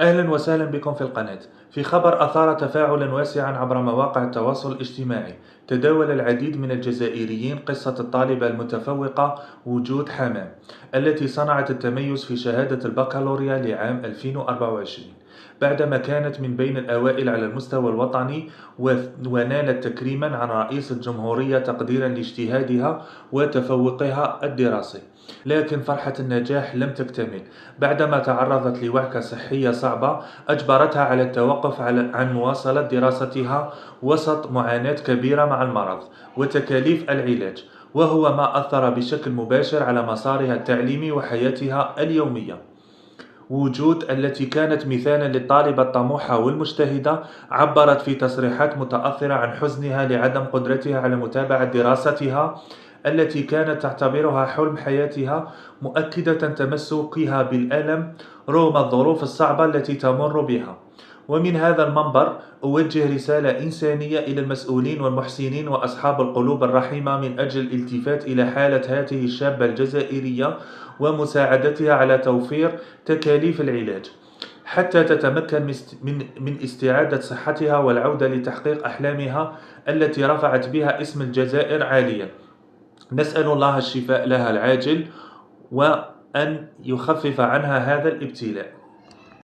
أهلا وسهلا بكم في القناة. في خبر أثار تفاعلا واسعا عبر مواقع التواصل الاجتماعي، تداول العديد من الجزائريين قصة الطالبة المتفوقة وجود حمام التي صنعت التميز في شهادة البكالوريا لعام 2024 بعدما كانت من بين الأوائل على المستوى الوطني، ونالت تكريما عن رئيس الجمهورية تقديرا لاجتهادها وتفوقها الدراسي. لكن فرحة النجاح لم تكتمل بعدما تعرضت لوعكة صحية صعبة أجبرتها على التوقف عن مواصلة دراستها وسط معاناة كبيرة مع المرض وتكاليف العلاج، وهو ما أثر بشكل مباشر على مسارها التعليمي وحياتها اليومية. وجود التي كانت مثالا للطالبة الطموحة والمجتهدة عبرت في تصريحات متأثرة عن حزنها لعدم قدرتها على متابعة دراستها التي كانت تعتبرها حلم حياتها، مؤكدة تمسكها بالألم رغم الظروف الصعبة التي تمر بها. ومن هذا المنبر أوجه رسالة إنسانية إلى المسؤولين والمحسنين وأصحاب القلوب الرحيمة من أجل الالتفات إلى حالة هذه الشابة الجزائرية ومساعدتها على توفير تكاليف العلاج حتى تتمكن من استعادة صحتها والعودة لتحقيق أحلامها التي رفعت بها اسم الجزائر عاليا. نسأل الله الشفاء لها العاجل وأن يخفف عنها هذا الابتلاء.